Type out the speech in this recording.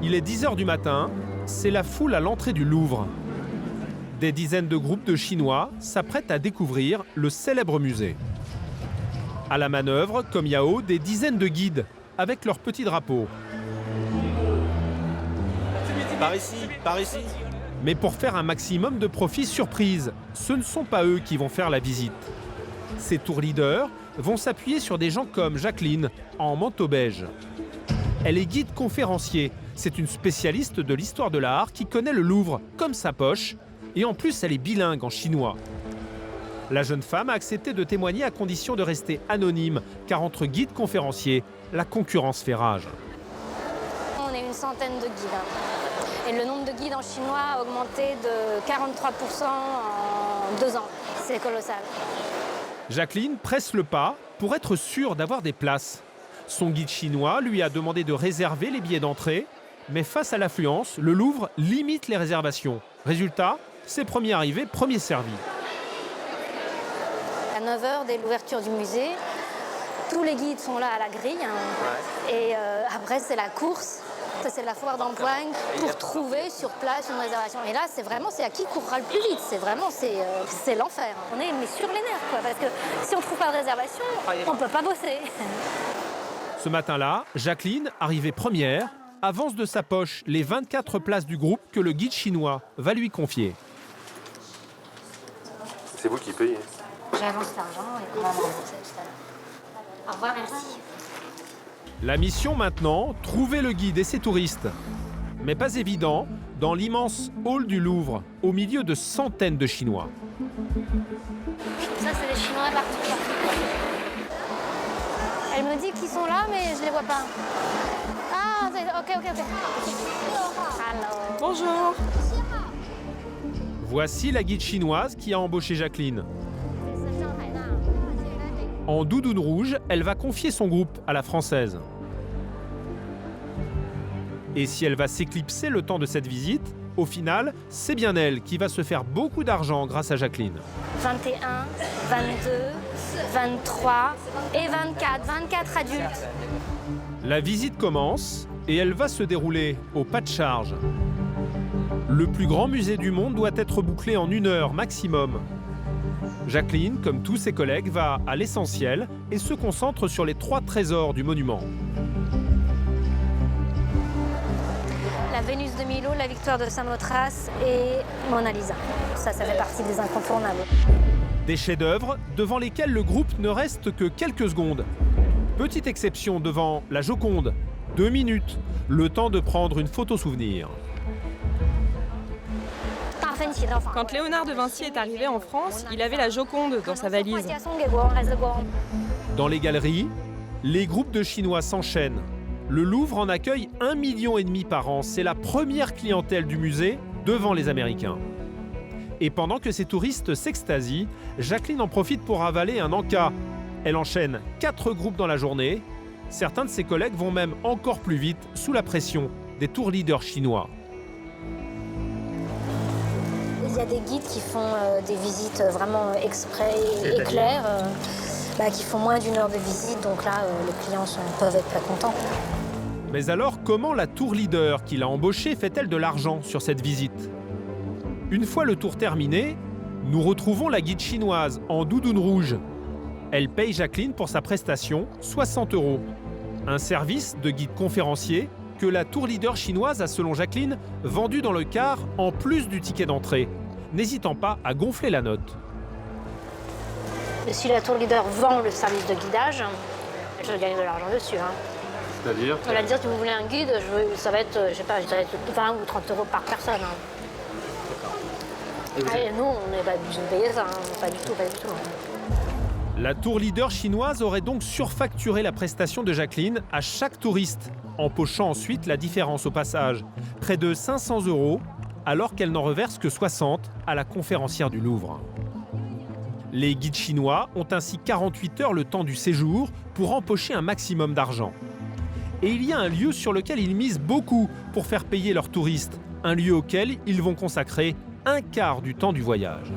Il est 10 h du matin, c'est la foule à l'entrée du Louvre. Des dizaines de groupes de Chinois s'apprêtent à découvrir le célèbre musée. À la manœuvre, comme Yao, des dizaines de guides avec leurs petits drapeaux. Par ici, par ici. Mais pour faire un maximum de profit surprise, ce ne sont pas eux qui vont faire la visite. Ces tour leaders vont s'appuyer sur des gens comme Jacqueline, en manteau beige. Elle est guide conférencier. C'est une spécialiste de l'histoire de l'art qui connaît le Louvre comme sa poche. Et en plus, elle est bilingue en chinois. La jeune femme a accepté de témoigner à condition de rester anonyme, car entre guides conférenciers, la concurrence fait rage. On est une centaine de guides. Et le nombre de guides en chinois a augmenté de 43% en 2 ans. C'est colossal. Jacqueline presse le pas pour être sûre d'avoir des places. Son guide chinois lui a demandé de réserver les billets d'entrée, mais face à l'affluence, le Louvre limite les réservations. Résultat, c'est premier arrivé, premier servi. À 9 h dès l'ouverture du musée, tous les guides sont là à la grille. Et après, c'est la course. C'est la foire d'empoigne pour trouver sur place une réservation. Et là, c'est à qui courra le plus vite. C'est l'enfer. On est mais sur les nerfs, quoi, parce que si on ne trouve pas de réservation, on ne peut pas bosser. Ce matin-là, Jacqueline, arrivée première, avance de sa poche les 24 places du groupe que le guide chinois va lui confier. C'est vous qui payez. J'avance l'argent et on va me rembourser tout à l'heure. Au revoir, merci. La mission maintenant, trouver le guide et ses touristes. Mais pas évident dans l'immense hall du Louvre, au milieu de centaines de Chinois. Ça, c'est les Chinois partout. Elle me dit qu'ils sont là, mais je ne les vois pas. Ah, ok. Hello. Bonjour. Voici la guide chinoise qui a embauché Jacqueline. En doudoune rouge, elle va confier son groupe à la française. Et si elle va s'éclipser le temps de cette visite, au final, c'est bien elle qui va se faire beaucoup d'argent grâce à Jacqueline. 21, 22, 23 et 24. 24 adultes. La visite commence et elle va se dérouler au pas de charge. Le plus grand musée du monde doit être bouclé en 1 heure maximum. Jacqueline, comme tous ses collègues, va à l'essentiel et se concentre sur les 3 trésors du monument. La Vénus de Milo, la victoire de Samothrace et Mona Lisa. Ça fait partie des incontournables. Des chefs-d'œuvre devant lesquels le groupe ne reste que quelques secondes. Petite exception devant la Joconde, 2 minutes, le temps de prendre une photo souvenir. Quand Léonard de Vinci est arrivé en France, il avait la Joconde dans sa valise. Dans les galeries, les groupes de Chinois s'enchaînent. Le Louvre en accueille 1,5 million par an. C'est la première clientèle du musée devant les Américains. Et pendant que ces touristes s'extasient, Jacqueline en profite pour avaler un encas. Elle enchaîne 4 groupes dans la journée. Certains de ses collègues vont même encore plus vite sous la pression des tour leaders chinois. Il y a des guides qui font des visites vraiment exprès et éclairs, qui font moins d'1 heure de visite. Donc là, les clients peuvent être pas contents. Mais alors, comment la tour leader qui l'a embauchée fait-elle de l'argent sur cette visite? Une fois le tour terminé, nous retrouvons la guide chinoise en doudoune rouge. Elle paye Jacqueline pour sa prestation 60 €. Un service de guide conférencier que la tour leader chinoise a, selon Jacqueline, vendu dans le quart en plus du ticket d'entrée, n'hésitant pas à gonfler la note. Si la tour leader vend le service de guidage, je gagne de l'argent dessus. C'est-à-dire C'est-à-dire, si vous voulez un guide, ça va être, je dirais 20 ou 30 € par personne. Et nous, on n'est pas obligé de payer ça, pas du tout. La tour leader chinoise aurait donc surfacturé la prestation de Jacqueline à chaque touriste, empochant ensuite la différence au passage, près de 500 €, alors qu'elle n'en reverse que 60 à la conférencière du Louvre. Les guides chinois ont ainsi 48 heures le temps du séjour pour empocher un maximum d'argent. Et il y a un lieu sur lequel ils misent beaucoup pour faire payer leurs touristes, un lieu auquel ils vont consacrer un quart du temps du voyage.